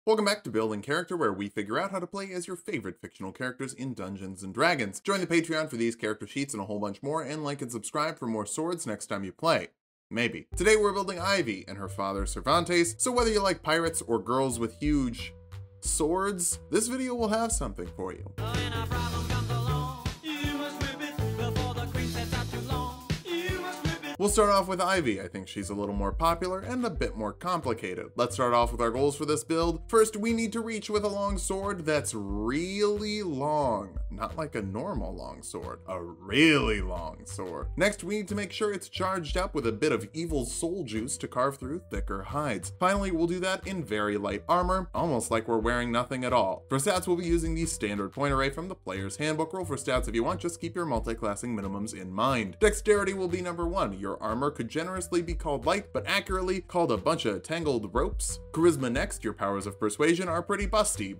Welcome back to Building Character, where we figure out how to play as your favorite fictional characters in Dungeons & Dragons. Join the Patreon for these character sheets and a whole bunch more, and like and subscribe for more swords next time you play. Maybe. Today we're building Ivy and her father Cervantes, so whether you like pirates or girls with huge swords, this video will have something for you. We'll start off with Ivy. I think she's a little more popular and a bit more complicated. Let's start off with our goals for this build. First, we need to reach with a long sword that's really long. Not like a normal long sword, a really long sword. Next, we need to make sure it's charged up with a bit of evil soul juice to carve through thicker hides. Finally, we'll do that in very light armor, almost like we're wearing nothing at all. For stats, we'll be using the standard point array from the player's handbook. Roll for stats if you want, just keep your multi-classing minimums in mind. Dexterity will be number 1. Your armor could generously be called light, but accurately called a bunch of tangled ropes. Charisma next. Your powers of persuasion are pretty busty.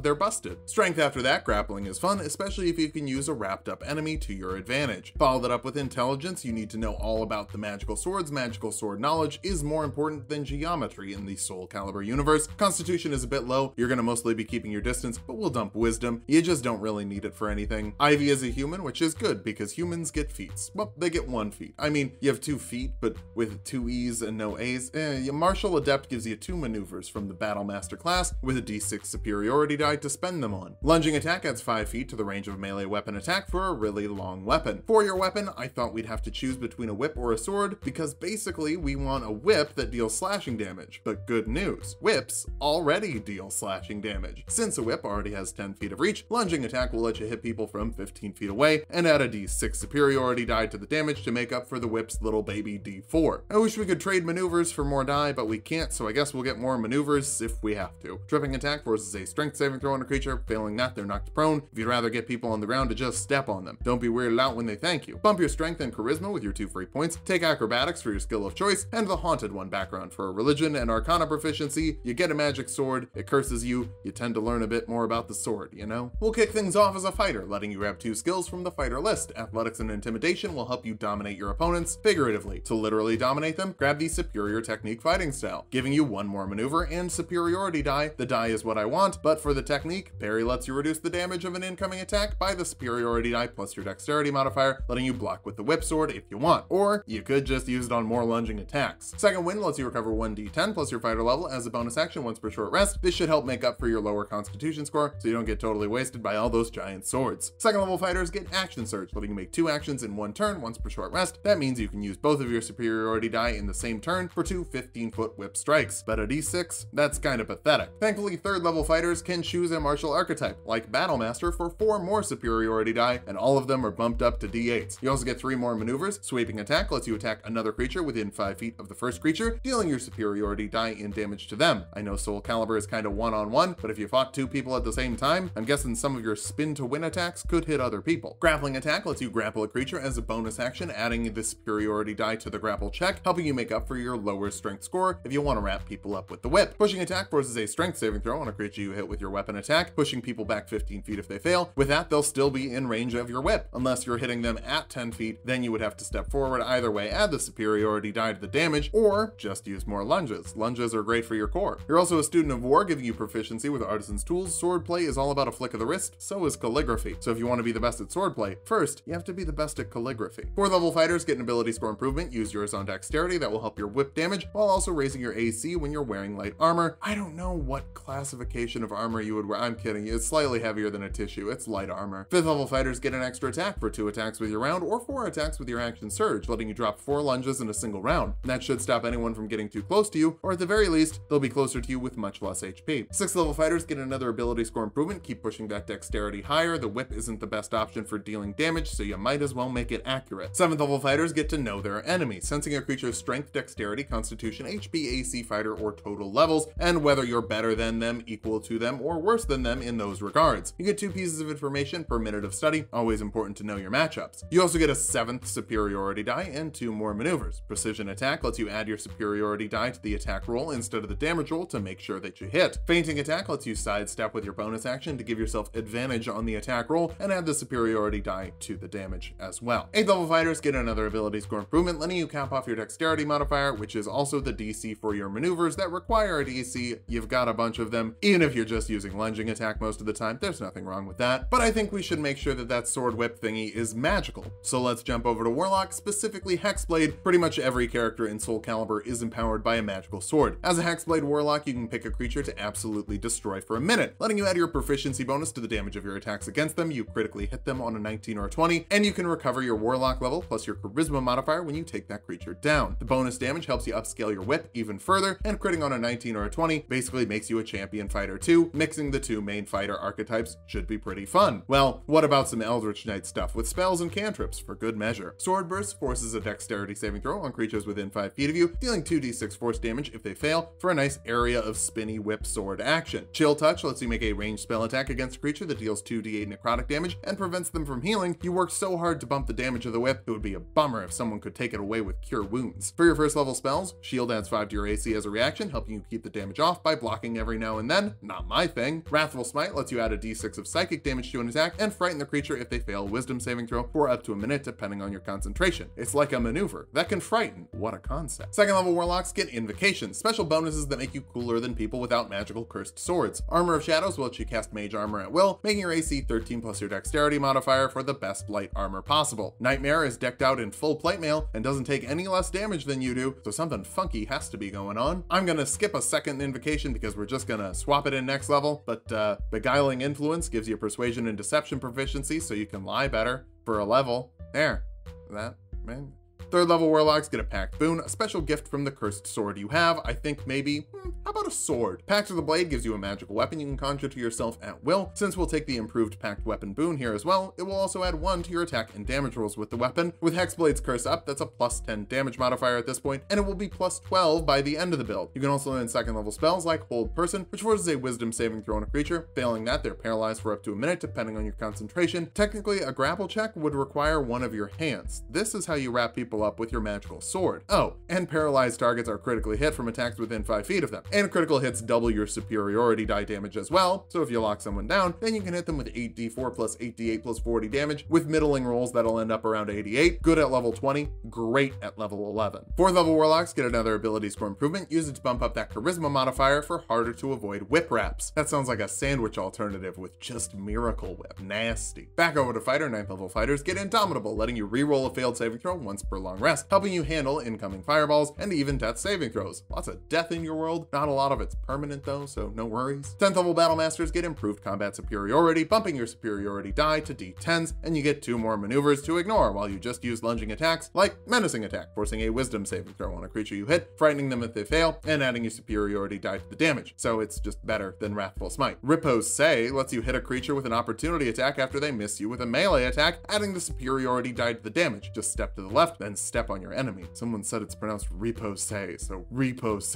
They're busted. Strength after that. Grappling is fun, especially if you can use a wrapped up enemy to your advantage. Follow that up with intelligence. You need to know all about the magical swords. Magical sword knowledge is more important than geometry in the Soulcalibur universe. Constitution is a bit low. You're gonna mostly be keeping your distance, but we'll dump wisdom. You just don't really need it for anything. Ivy is a human, which is good because humans get feats. Well, they get 1 feat. I mean, you have 2 feet, but with 2 E's and no A's. Martial Adept gives you 2 maneuvers from the Battle Master class with a D6 superiority die to spend them on. Lunging attack adds 5 feet to the range of a melee weapon attack for a really long weapon. For your weapon, I thought we'd have to choose between a whip or a sword because basically we want a whip that deals slashing damage. But good news, whips already deal slashing damage. Since a whip already has 10 feet of reach, lunging attack will let you hit people from 15 feet away and add a D6 superiority die to the damage to make up for the whip's little baby D4. I wish we could trade maneuvers for more die, but we can't, so I guess we'll get more maneuvers if we have to. Tripping attack forces a strength saving throw on a creature. Failing that, they're knocked prone. If you'd rather get people on the ground to just step on them. Don't be weirded out when they thank you. Bump your strength and charisma with your 2 free points. Take acrobatics for your skill of choice, and the haunted one background for a religion and arcana proficiency. You get a magic sword, it curses you, you tend to learn a bit more about the sword, you know? We'll kick things off as a fighter, letting you grab 2 skills from the fighter list. Athletics and intimidation will help you dominate your opponents, figuratively. To literally dominate them, grab the superior technique fighting style, giving you 1 more maneuver and superiority die. The die is what I want, but for the technique, parry lets you reduce the damage of an incoming attack by the superiority die plus your dexterity modifier, letting you block with the whip sword if you want, or you could just use it on more lunging attacks. Second wind lets you recover 1d10 plus your fighter level as a bonus action once per short rest. This should help make up for your lower constitution score so you don't get totally wasted by all those giant swords. Second level fighters get action surge, letting you make 2 actions in 1 turn once per short rest. That means you can use both of your superiority die in the same turn for 2 15-foot whip strikes. But a d6? That's kind of pathetic. Thankfully, 3rd level fighters can choose a martial archetype, like Battle Master, for 4 more superiority die, and all of them are bumped up to d8s. You also get 3 more maneuvers. Sweeping attack lets you attack another creature within 5 feet of the first creature, dealing your superiority die in damage to them. I know Soulcalibur is kind of one-on-one, but if you fought 2 people at the same time, I'm guessing some of your spin to win attacks could hit other people. Grappling attack lets you grapple a creature as a bonus action, adding the superiority die to the grapple check, helping you make up for your lower strength score if you want to wrap people up with the whip. Pushing attack forces a strength saving throw on a creature you hit with your weapon attack, pushing people back 15 feet if they fail. With that, they'll still be in range of your whip. Unless you're hitting them at 10 feet, then you would have to step forward. Either way, add the superiority die to the damage, or just use more lunges. Lunges are great for your core. You're also a student of war, giving you proficiency with artisan's tools. Swordplay is all about a flick of the wrist, so is calligraphy. So if you want to be the best at swordplay, first, you have to be the best at calligraphy. 4th level fighters get an ability score improvement. Use yours on dexterity. That will help your whip damage, while also raising your AC when you're wearing light armor. I don't know what classification of armor you would wear. I'm kidding. It's slightly heavier than a tissue. It's light armor. 5th level fighters get an extra attack for 2 attacks with your round or 4 attacks with your action surge, letting you drop 4 lunges in a single round. That should stop anyone from getting too close to you, or at the very least, they'll be closer to you with much less HP. 6th level fighters get another ability score improvement. Keep pushing that dexterity higher. The whip isn't the best option for dealing damage, so you might as well make it accurate. 7th level fighters get to know their enemy, sensing a creature's strength, dexterity, constitution, HP, AC, fighter, or total levels, and whether you're better than them, equal to them, or worse than them in those regards. You get 2 pieces of information per minute of study. Always important to know your matchups. You also get a 7th superiority die and 2 more maneuvers. Precision attack lets you add your superiority die to the attack roll instead of the damage roll to make sure that you hit. Feinting attack lets you sidestep with your bonus action to give yourself advantage on the attack roll and add the superiority die to the damage as well. 8th level fighters get another ability score improvement, letting you cap off your dexterity modifier, which is also the DC for your maneuvers that require a DC you've got a bunch of them. Even if you're just using lunging attack most of the time, there's nothing wrong with that. But I think we should make sure that that sword whip thingy is magical. So let's jump over to Warlock, specifically Hexblade. Pretty much every character in Soulcalibur is empowered by a magical sword. As a Hexblade Warlock, you can pick a creature to absolutely destroy for a minute, letting you add your proficiency bonus to the damage of your attacks against them. You critically hit them on a 19 or a 20, and you can recover your Warlock level plus your charisma modifier when you take that creature down. The bonus damage helps you upscale your whip even further, and critting on a 19 or a 20 basically makes you a champion fighter too. Mixing the two main fighter archetypes should be pretty fun. Well, what about some Eldritch Knight stuff with spells and cantrips for good measure? Sword Burst forces a dexterity saving throw on creatures within 5 feet of you, dealing 2d6 force damage if they fail for a nice area of spinny whip sword action. Chill Touch lets you make a ranged spell attack against a creature that deals 2d8 necrotic damage and prevents them from healing. You work so hard to bump the damage of the whip, it would be a bummer if someone could take it away with Cure Wounds. For your first level spells, Shield adds 5 to your AC as a reaction, helping you keep the damage off by blocking every now and then. Not my thing. Wrathful Smite lets you add a d6 of psychic damage to an attack and frighten the creature if they fail a wisdom saving throw for up to a minute depending on your concentration. It's like a maneuver that can frighten. What a concept. Second level warlocks get Invocations, special bonuses that make you cooler than people without magical cursed swords. Armor of Shadows will let you cast mage armor at will, making your AC 13 plus your dexterity modifier for the best light armor possible. Nightmare is decked out in full plate mail and doesn't take any less damage than you do, so something funky has to be going on. I'm gonna skip a second invocation because we're just gonna swap it in next level, but Beguiling Influence gives you persuasion and deception proficiency so you can lie better for a level. There, that, man. Third level warlocks get a Pact boon, a special gift from the cursed sword you have. I think maybe, how about a sword? Pact of the Blade gives you a magical weapon you can conjure to yourself at will. Since we'll take the improved Pact weapon boon here as well, it will also add 1 to your attack and damage rolls with the weapon. With Hexblade's curse up, that's a plus 10 damage modifier at this point, and it will be plus 12 by the end of the build. You can also learn second level spells like Hold Person, which forces a wisdom saving throw on a creature. Failing that, they're paralyzed for up to a minute depending on your concentration. Technically, a grapple check would require one of your hands. This is how you wrap people up with your magical sword. Oh, and paralyzed targets are critically hit from attacks within 5 feet of them. And critical hits double your superiority die damage as well, so if you lock someone down, then you can hit them with 8d4 plus 8d8 plus 40 damage, with middling rolls that'll end up around 88. Good at level 20, great at level 11. Fourth level warlocks get another ability score improvement. Use it to bump up that charisma modifier for harder to avoid whip wraps. That sounds like a sandwich alternative with just Miracle Whip. Nasty. Back over to fighter. 9th level fighters get Indomitable, letting you re-roll a failed saving throw once per long rest, helping you handle incoming fireballs and even death saving throws. Lots of death in your world. Not a lot of it's permanent though, so no worries. 10th level battle masters get improved combat superiority, bumping your superiority die to d10s, and you get 2 more maneuvers to ignore while you just use lunging attacks like menacing attack, forcing a wisdom saving throw on a creature you hit, frightening them if they fail, and adding your superiority die to the damage. So it's just better than Wrathful Smite. Repose lets you hit a creature with an opportunity attack after they miss you with a melee attack, adding the superiority die to the damage. Just step to the left, then step on your enemy. Someone said it's pronounced repose, so repose.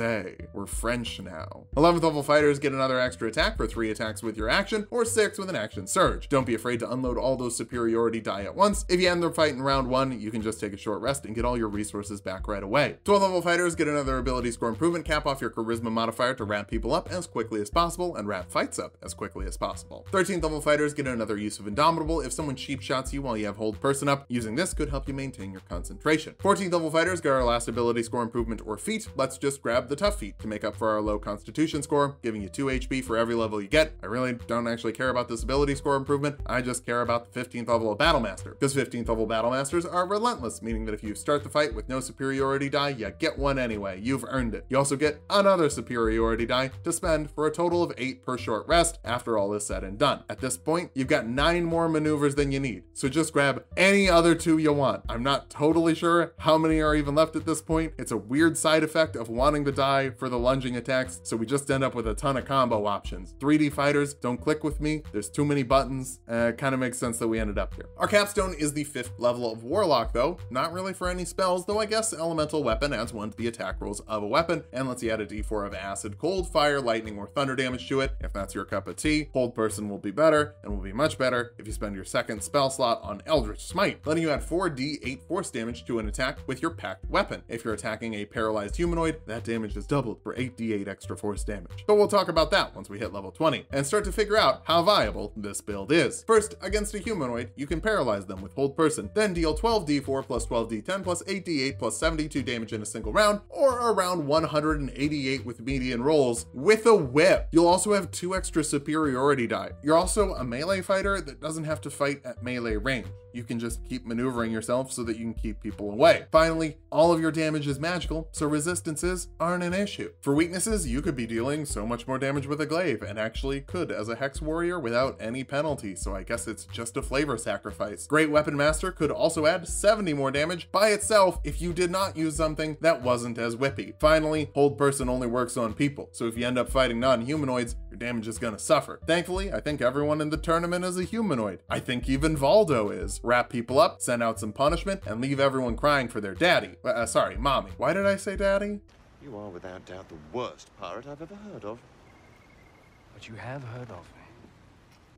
We're French now. 11th level fighters get another extra attack for 3 attacks with your action, or 6 with an action surge. Don't be afraid to unload all those superiority die at once. If you end the fight in round 1, you can just take a short rest and get all your resources back right away. 12th level fighters get another ability score improvement, cap off your charisma modifier to wrap people up as quickly as possible and wrap fights up as quickly as possible. 13th level fighters get another use of Indomitable. If someone cheap shots you while you have Hold Person up, using this could help you maintain your concentration. 14th level fighters get our last ability score improvement or feat. Let's just grab the tough feat to make up for our low constitution score, giving you 2 HP for every level you get. I really don't actually care about this ability score improvement. I just care about the 15th level of Battle Master, because 15th level Battle Masters are relentless, meaning that if you start the fight with no superiority die, you get 1 anyway. You've earned it. You also get another superiority die to spend for a total of 8 per short rest after all is said and done. At this point, you've got 9 more maneuvers than you need, so just grab any other 2 you want. I'm not totally sure how many are even left at this point. It's a weird side effect of wanting to die for the lunging attacks, so we just end up with a ton of combo options. 3D fighters don't click with me. There's too many buttons. Kind of makes sense that we ended up here. Our capstone is the 5th level of Warlock though, not really for any spells, though I guess Elemental Weapon adds 1 to the attack rolls of a weapon and lets you add a d4 of acid, cold, fire, lightning, or thunder damage to it. If that's your cup of tea, Hold Person will be better, and will be much better if you spend your 2nd spell slot on Eldritch Smite, letting you add 4d8 force damage damage to an attack with your PACT weapon. If you're attacking a paralyzed humanoid, that damage is doubled for 8d8 extra force damage. But we'll talk about that once we hit level 20 and start to figure out how viable this build is. First, against a humanoid, you can paralyze them with hold person, then deal 12d4 plus 12d10 plus 8d8 plus 72 damage in a single round, or around 188 with median rolls with a whip. You'll also have 2 extra superiority die. You're also a melee fighter that doesn't have to fight at melee range. You can just keep maneuvering yourself so that you can keep people away. Finally, all of your damage is magical, so resistances aren't an issue. For weaknesses, you could be dealing so much more damage with a glaive, and actually could as a hex warrior without any penalty, so I guess it's just a flavor sacrifice. Great Weapon Master could also add 70 more damage by itself if you did not use something that wasn't as whippy. Finally, hold person only works on people, so if you end up fighting non-humanoids, your damage is gonna suffer. Thankfully, I think everyone in the tournament is a humanoid. I think even Valdo is. Wrap people up, send out some punishment, and leave everyone crying for their daddy. Sorry, mommy. Why did I say daddy? You are without doubt the worst pirate I've ever heard of. But you have heard of me.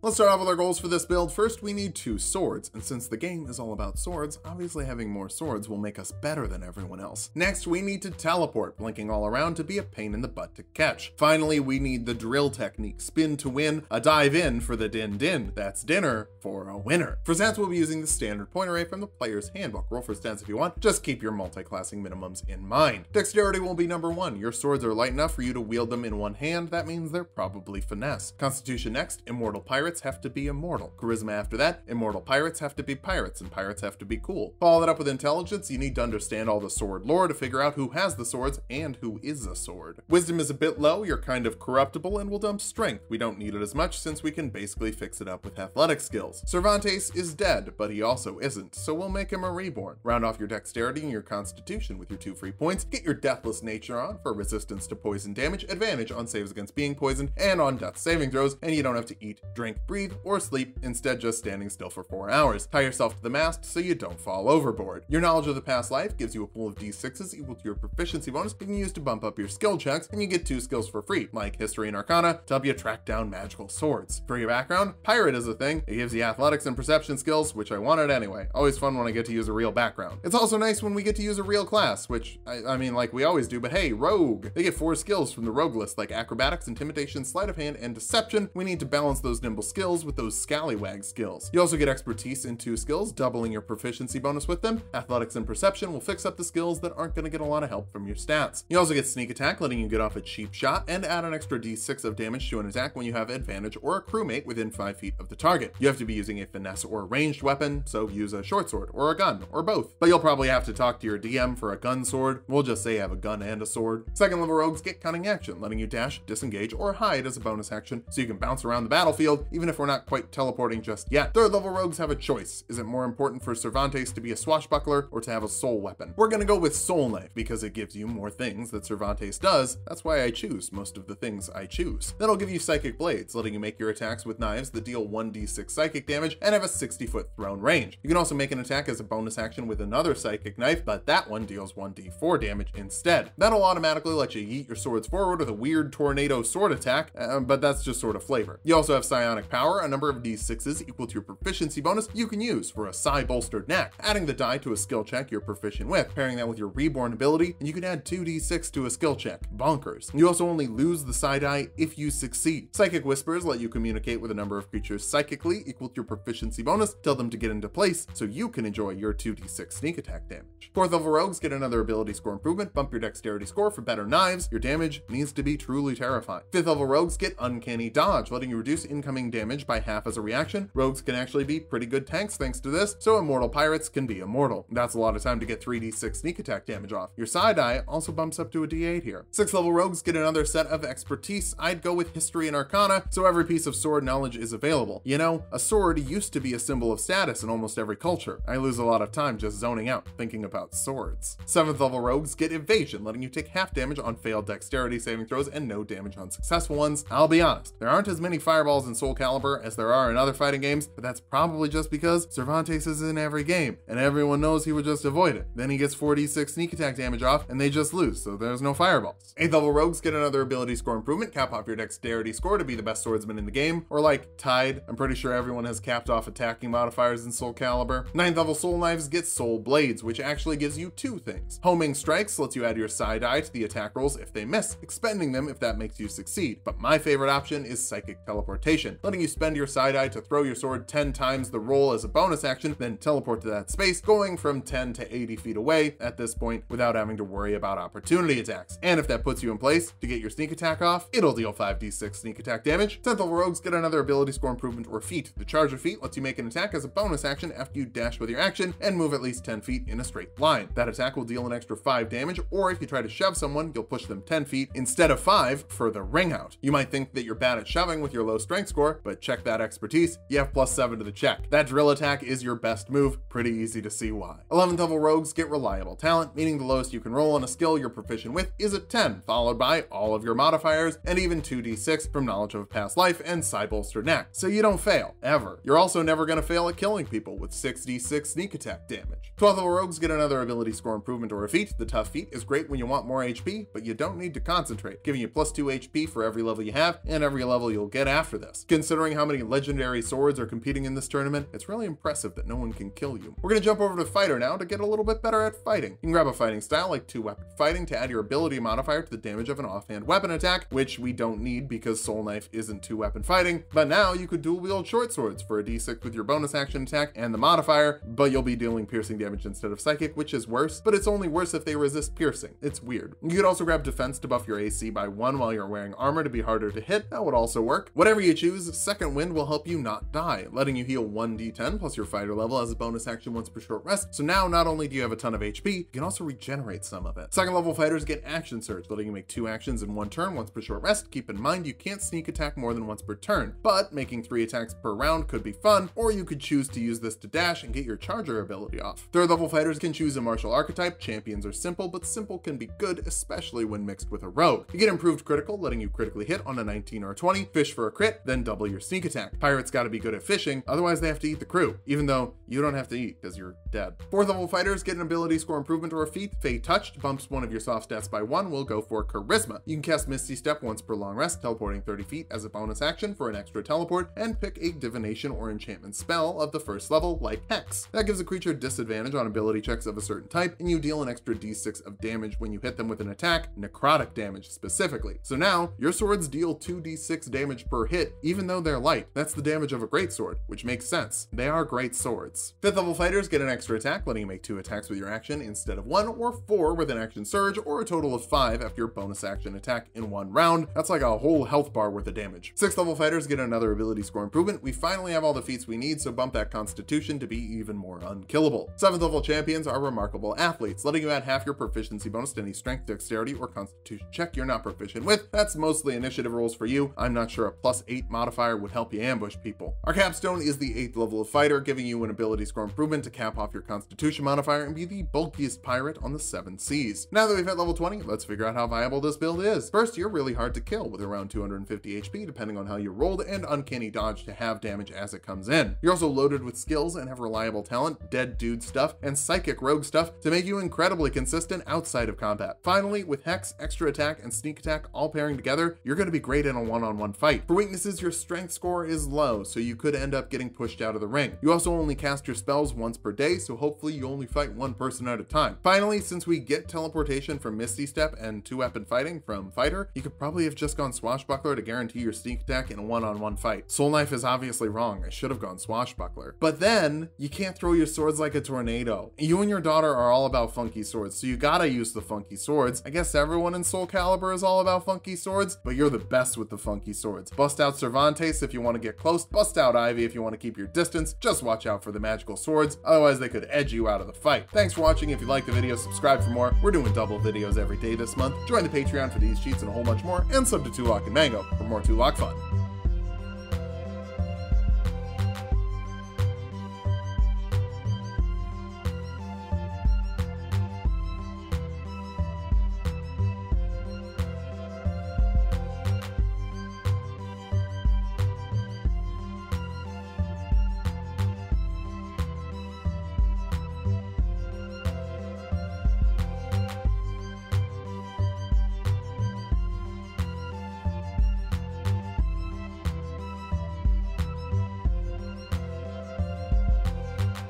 Let's start off with our goals for this build. First, we need 2 swords, and since the game is all about swords, obviously having more swords will make us better than everyone else. Next, we need to teleport, blinking all around to be a pain in the butt to catch. Finally, we need the drill technique, spin to win, a dive in for the din-din. That's dinner for a winner. For stats, we'll be using the standard point array from the player's handbook. Roll for stats if you want, just keep your multi-classing minimums in mind. Dexterity will be number 1. Your swords are light enough for you to wield them in one hand. That means they're probably finesse. Constitution next, immortal pirates have to be immortal. Charisma after that, immortal pirates have to be pirates, and pirates have to be cool. Follow that up with intelligence. You need to understand all the sword lore to figure out who has the swords and who is a sword. Wisdom is a bit low, you're kind of corruptible, and will dump strength. We don't need it as much since we can basically fix it up with athletic skills. Cervantes is dead, but he also isn't, so we'll make him a reborn. Round off your dexterity and your constitution with your 2 free points. Get your deathless nature on for resistance to poison damage, advantage on saves against being poisoned, and on death saving throws, and you don't have to eat, drink, breathe, or sleep, instead just standing still for 4 hours. Tie yourself to the mast so you don't fall overboard. Your knowledge of the past life gives you a pool of d6s equal to your proficiency bonus you can use to bump up your skill checks, and you get 2 skills for free, like History and Arcana to help you track down magical swords. For your background, Pirate is a thing. It gives you athletics and perception skills, which I wanted anyway. Always fun when I get to use a real background. It's also nice when we get to use a real class, which I mean like we always do, but hey, Rogue. They get 4 skills from the Rogue list, like Acrobatics, Intimidation, Sleight of Hand, and Deception. We need to balance those nimble skills with those scallywag skills. You also get Expertise in 2 skills, doubling your proficiency bonus with them. Athletics and Perception will fix up the skills that aren't going to get a lot of help from your stats. You also get Sneak Attack, letting you get off a cheap shot, and add an extra d6 of damage to an attack when you have advantage or a crewmate within 5 feet of the target. You have to be using a finesse or ranged weapon, so use a short sword or a gun or both. But you'll probably have to talk to your DM for a gun sword. We'll just say you have a gun and a sword. Second level rogues get Cunning Action, letting you dash, disengage, or hide as a bonus action, so you can bounce around the battlefield even if we're not quite teleporting just yet. Third level rogues have a choice. Is it more important for Cervantes to be a swashbuckler or to have a soul weapon? We're gonna go with Soulknife because it gives you more things that Cervantes does. That's why I choose most of the things I choose. Then I'll give you Psychic Blades, letting you make your attacks with knives that deal 1d6 psychic damage and have a 60-foot thrown range. You can also make an attack as a bonus action with another psychic knife, but that one deals 1d4 damage instead. That'll automatically let you yeet your swords forward with a weird tornado sword attack, but that's just sort of flavor. You also have Psionic Power, a number of d6s equal to your proficiency bonus you can use for a psi bolstered knack, adding the die to a skill check you're proficient with, pairing that with your reborn ability, and you can add 2d6 to a skill check. Bonkers. You also only lose the psi die if you succeed. Psychic Whispers let you communicate with a number of creatures psychically equal to your proficiency bonus, tell them to get into place so you can enjoy your 2d6 sneak attack damage. Fourth level rogues get another ability score improvement, bump your dexterity score for better knives. Your damage needs to be truly terrifying. Fifth level rogues get Uncanny Dodge, letting you reduce incoming damage by half as a reaction. Rogues can actually be pretty good tanks thanks to this, so immortal pirates can be immortal. That's a lot of time to get 3d6 sneak attack damage off. Your side die also bumps up to a d8 here. Sixth level rogues get another set of expertise. I'd go with History and Arcana, so every piece of sword knowledge is available. You know, a sword used to be a symbol of status in almost every culture. I lose a lot of time just zoning out, thinking about swords. Seventh level rogues get Evasion, letting you take half damage on failed dexterity saving throws and no damage on successful ones. I'll be honest, there aren't as many fireballs in Soulcalibur Soulcalibur as there are in other fighting games, but that's probably just because Cervantes is in every game, and everyone knows he would just avoid it. Then he gets 4d6 sneak attack damage off, and they just lose, so there's no fireballs. 8th level rogues get another ability score improvement, cap off your dexterity score to be the best swordsman in the game, or like tied. I'm pretty sure everyone has capped off attacking modifiers in Soulcalibur. 9th level soul knives get soul blades, which actually gives you 2 things. Homing strikes lets you add your side eye to the attack rolls if they miss, expending them if that makes you succeed. But my favorite option is psychic teleportation, letting you spend your side eye to throw your sword 10 times the roll as a bonus action, then teleport to that space, going from 10 to 80 feet away at this point without having to worry about opportunity attacks. And if that puts you in place to get your sneak attack off, it'll deal 5d6 sneak attack damage. 10th level rogues get another ability score improvement or feat. The charger feat lets you make an attack as a bonus action after you dash with your action and move at least 10 feet in a straight line. That attack will deal an extra 5 damage, or if you try to shove someone, you'll push them 10 feet instead of 5 for the ring out. You might think that you're bad at shoving with your low strength score, but check that expertise, you have +7 to the check. That drill attack is your best move, pretty easy to see why. 11th level rogues get reliable talent, meaning the lowest you can roll on a skill you're proficient with is a 10, followed by all of your modifiers and even 2d6 from knowledge of a past life and side bolster knack, so you don't fail, ever. You're also never going to fail at killing people with 6d6 sneak attack damage. 12th level rogues get another ability score improvement or a feat. The tough feat is great when you want more HP, but you don't need to concentrate, giving you +2 HP for every level you have and every level you'll get after this. Considering how many legendary swords are competing in this tournament, it's really impressive that no one can kill you. We're going to jump over to fighter now to get a little bit better at fighting. You can grab a fighting style like 2-weapon fighting to add your ability modifier to the damage of an offhand weapon attack, which we don't need because soul knife isn't 2-weapon fighting, but now you could dual wield short swords for a d6 with your bonus action attack and the modifier, but you'll be dealing piercing damage instead of psychic, which is worse, but it's only worse if they resist piercing. It's weird. You could also grab defense to buff your AC by 1 while you're wearing armor to be harder to hit. That would also work. Whatever you choose, second wind will help you not die, letting you heal 1d10 plus your fighter level as a bonus action once per short rest. So now not only do you have a ton of HP, you can also regenerate some of it. Second level fighters get action surge, letting you make 2 actions in 1 turn once per short rest. Keep in mind you can't sneak attack more than once per turn, but making 3 attacks per round could be fun, or you could choose to use this to dash and get your charger ability off. Third level fighters can choose a martial archetype. Champions are simple, but simple can be good, especially when mixed with a rogue. You get improved critical, letting you critically hit on a 19 or a 20, fish for a crit, then double your sneak attack. Pirates gotta be good at fishing, otherwise they have to eat the crew, even though you don't have to eat because you're dead. 4th level fighters get an ability score improvement or a feat. Fey Touched bumps one of your soft stats by 1, will go for charisma. You can cast Misty Step once per long rest, teleporting 30 feet as a bonus action for an extra teleport, and pick a divination or enchantment spell of the 1st level like Hex. That gives a creature disadvantage on ability checks of a certain type, and you deal an extra d6 of damage when you hit them with an attack, necrotic damage specifically. So now your swords deal 2d6 damage per hit, even though they're light. That's the damage of a greatsword, which makes sense. They are great swords. 5th level fighters get an extra attack, letting you make 2 attacks with your action instead of 1, or 4 with an action surge, or a total of 5 after your bonus action attack in 1 round. That's like a whole health bar worth of damage. 6th level fighters get another ability score improvement. We finally have all the feats we need, so bump that constitution to be even more unkillable. 7th level champions are remarkable athletes, letting you add half your proficiency bonus to any strength, dexterity, or constitution check you're not proficient with. That's mostly initiative rolls for you. I'm not sure a +8 modifier would help you ambush people. Our capstone is the 8th level of fighter, giving you an ability score improvement to cap off your constitution modifier and be the bulkiest pirate on the 7 seas. Now that we've hit level 20, let's figure out how viable this build is. First, you're really hard to kill with around 250 HP depending on how you rolled, and uncanny dodge to have damage as it comes in. You're also loaded with skills and have reliable talent, dead dude stuff, and psychic rogue stuff to make you incredibly consistent outside of combat. Finally, with Hex, extra attack, and sneak attack all pairing together, you're going to be great in a one-on-one fight. For weaknesses, your strength score is low, so you could end up getting pushed out of the ring. You also only cast your spells once per day, so hopefully you only fight 1 person at a time. Finally, since we get teleportation from Misty Step and 2-weapon fighting from fighter, you could probably have just gone swashbuckler to guarantee your sneak attack in a one-on-one fight. Soul Knife is obviously wrong. I should have gone swashbuckler. But then you can't throw your swords like a tornado. You and your daughter are all about funky swords, so you gotta use the funky swords. I guess everyone in Soulcalibur is all about funky swords, but you're the best with the funky swords. Bust out Cervantes if you want to get close, bust out Ivy if you want to keep your distance. Just watch out for the magical swords, otherwise they could edge you out of the fight. Thanks for watching. If you like the video, subscribe for more. We're doing double videos every day this month. Join the Patreon for these cheats and a whole bunch more, and sub to Tulok and Mango for more Tulok fun.